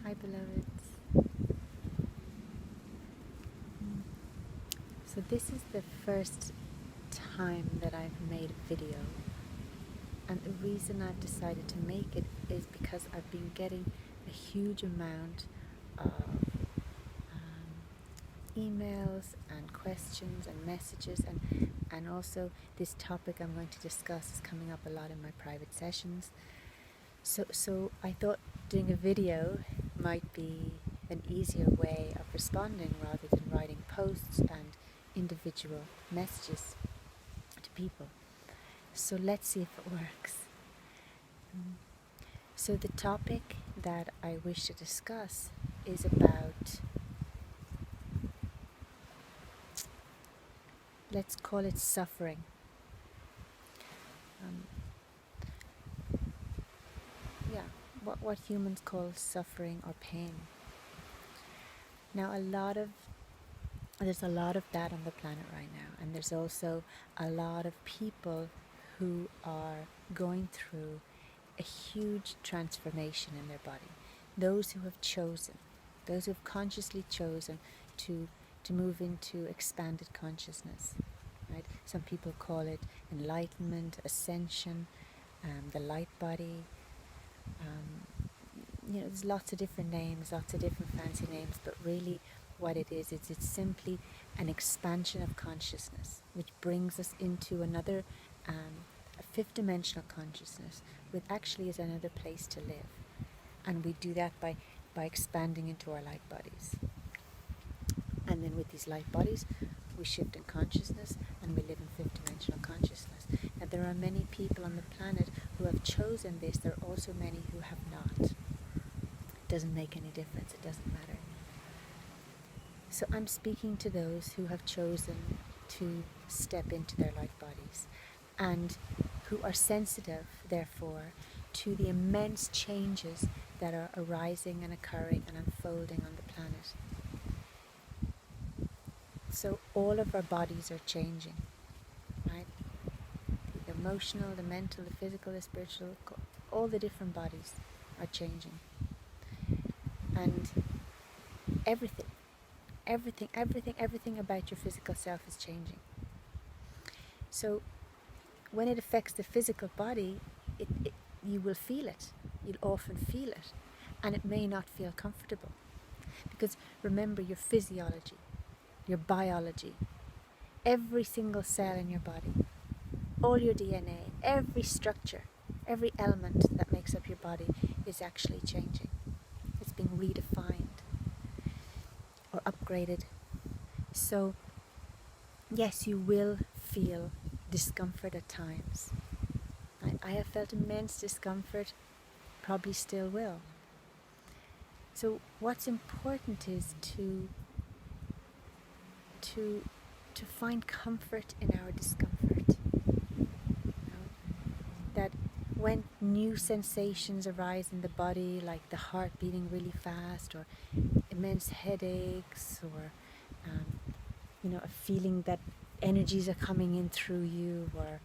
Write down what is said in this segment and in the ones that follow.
Hi beloveds. So this is the first time that I've made a video, and the reason I've decided to make it is because I've been getting a huge amount of emails and questions and messages, and also this topic I'm going to discuss is coming up a lot in my private sessions. So I thought doing a video might be an easier way of responding rather than writing posts and individual messages to people. So let's see if it works. So the topic that I wish to discuss is about, let's call it suffering. What humans call suffering or pain. Now there's a lot of that on the planet right now, and there's also a lot of people who are going through a huge transformation in their body. Those who have consciously chosen to move into expanded consciousness, right? Some people call it enlightenment, ascension, the light body. There's lots of different names, lots of different fancy names, but really what it is, it's simply an expansion of consciousness, which brings us into another, a fifth dimensional consciousness, which actually is another place to live. And we do that by expanding into our light bodies. And then with these light bodies, we shift in consciousness and we live in fifth dimensional consciousness. And there are many people on the planet who have chosen this. There are also many who have not. It doesn't make any difference. It doesn't matter. So I'm speaking to those who have chosen to step into their light bodies and who are sensitive, therefore, to the immense changes that are arising and occurring and unfolding on the planet. So all of our bodies are changing, right? The emotional, the mental, the physical, the spiritual, all the different bodies are changing. And everything about your physical self is changing. So when it affects the physical body, you will feel it. You'll often feel it. And it may not feel comfortable. Because remember, your physiology, your biology, every single cell in your body, all your DNA, every structure, every element that makes up your body is actually changing. It's being redefined or upgraded. So yes, you will feel discomfort at times. I have felt immense discomfort, probably still will. So what's important is to find comfort in our discomfort. That when new sensations arise in the body, like the heart beating really fast, or immense headaches, or a feeling that energies are coming in through you, or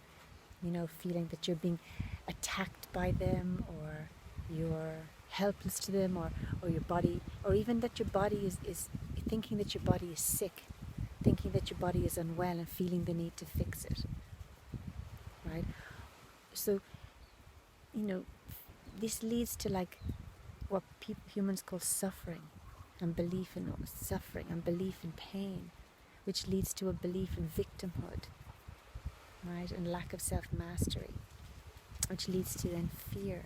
feeling that you're being attacked by them, or you're helpless to them, or your body, or even that your body is thinking that your body is sick, thinking that your body is unwell and feeling the need to fix it, right? So this leads to what humans call suffering and belief in suffering and belief in pain, which leads to a belief in victimhood, right, and lack of self-mastery, which leads to then fear.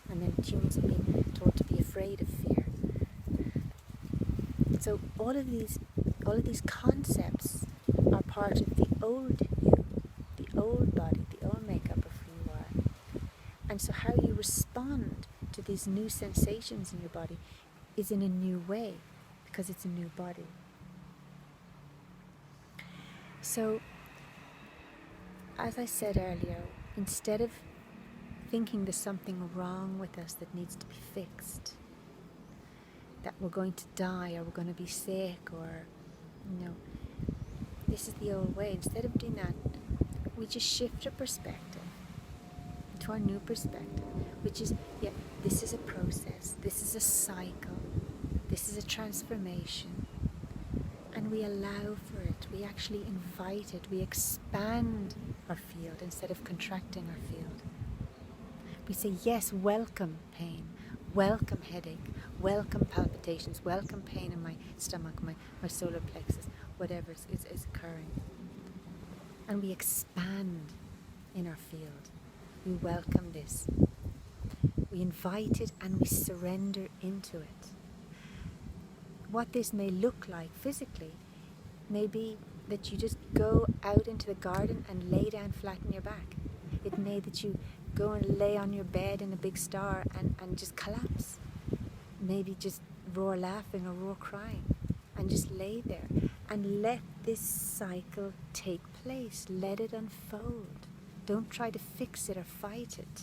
And then humans have been taught to be afraid of fear. So all of these concepts are part of the old you, the old body, the old makeup of who you are. And so how you respond to these new sensations in your body is in a new way, because it's a new body. So, as I said earlier, instead of thinking there's something wrong with us that needs to be fixed, that we're going to die or we're going to be sick, or this is the old way. Instead of doing that, we just shift our perspective to our new perspective, which is, yeah, this is a process, this is a cycle, this is a transformation, and we allow for it, we actually invite it, we expand our field instead of contracting our field. We say, yes, welcome pain, welcome headache, welcome palpitations, welcome pain in my stomach, my solar plexus, whatever is occurring. And we expand in our field. We welcome this. We invite it and we surrender into it. What this may look like physically may be that you just go out into the garden and lay down flat on your back. It may that you go and lay on your bed in a big star and just collapse. Maybe just roar laughing or roar crying and just lay there and let this cycle take place. Let it unfold. Don't try to fix it or fight it.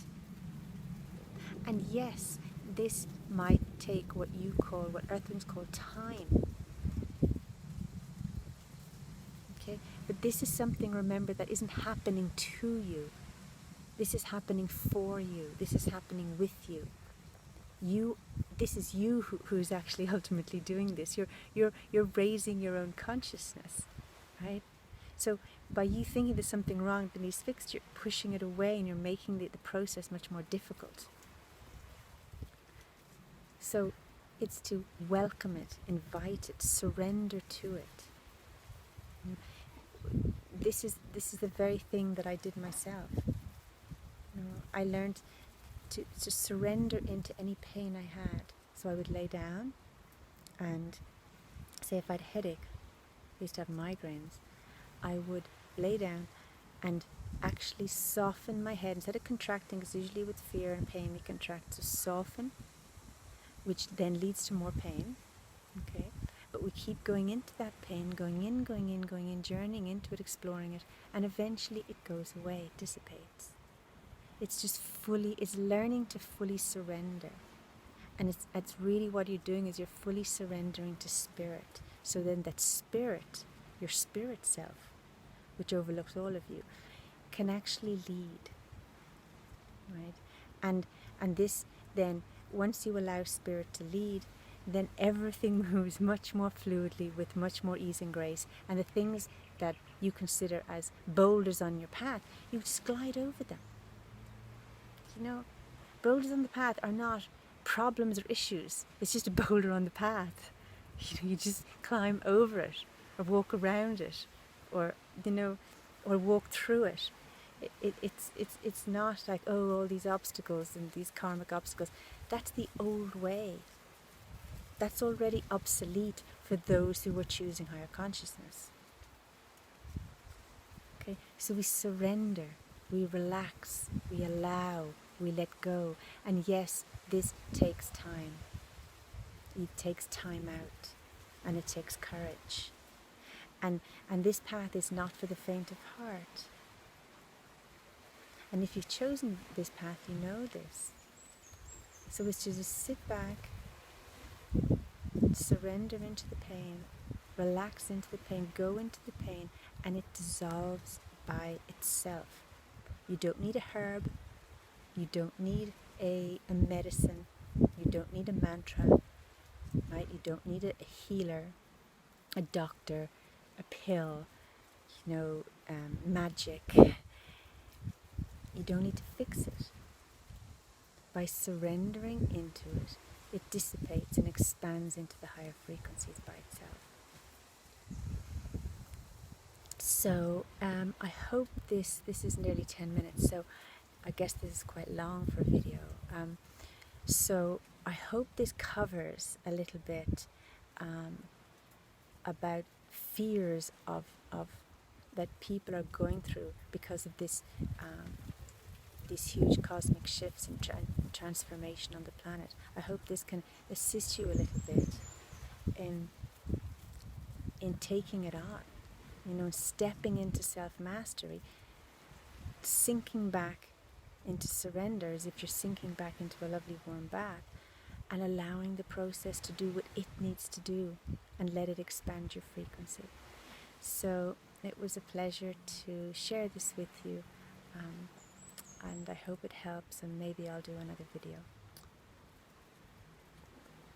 And yes, this might take what earthlings call time. Okay? But this is something, remember, that isn't happening to you. This is happening for you. This is happening with you. This is you who's actually ultimately doing this. You're raising your own consciousness, right? So by you thinking there's something wrong that needs fixed, you're pushing it away and you're making the process much more difficult. So it's to welcome it, invite it, surrender to it. This is the very thing that I did myself. I learned to surrender into any pain I had. So I would lay down and say if I had a headache, I used to have migraines, I would lay down and actually soften my head instead of contracting, because usually with fear and pain we contract, so soften, which then leads to more pain. Okay, but we keep going into that pain, going in, journeying into it, exploring it, and eventually it goes away, it dissipates. It's just it's learning to fully surrender. And it's really what you're doing is you're fully surrendering to spirit. So then that spirit, your spirit self, which overlooks all of you, can actually lead. Right? And this then, once you allow spirit to lead, then everything moves much more fluidly with much more ease and grace. And the things that you consider as boulders on your path, you just glide over them. Boulders on the path are not problems or issues. It's just a boulder on the path. You just climb over it or walk around it or walk through it. It's not like, all these obstacles and these karmic obstacles. That's the old way. That's already obsolete for those who are choosing higher consciousness. Okay, so we surrender, we relax, we allow, we let go. And yes, this takes time. It takes time out, and it takes courage. And this path is not for the faint of heart. And if you've chosen this path, you know this. So it's to just sit back, surrender into the pain, relax into the pain, go into the pain, and it dissolves by itself. You don't need a herb. You don't need a medicine. You don't need a mantra, right? You don't need a healer, a doctor, a pill, magic. You don't need to fix it. By surrendering into it, it dissipates and expands into the higher frequencies by itself. So I hope this is nearly 10 minutes, so I guess this is quite long for a video. So I hope this covers a little bit about fears of that people are going through because of this these huge cosmic shifts and transformation on the planet. I hope this can assist you a little bit in taking it on, stepping into self-mastery, sinking back into surrender as if you're sinking back into a lovely warm bath, and allowing the process to do what it needs to do and let it expand your frequency. So it was a pleasure to share this with you. and I hope it helps, and maybe I'll do another video.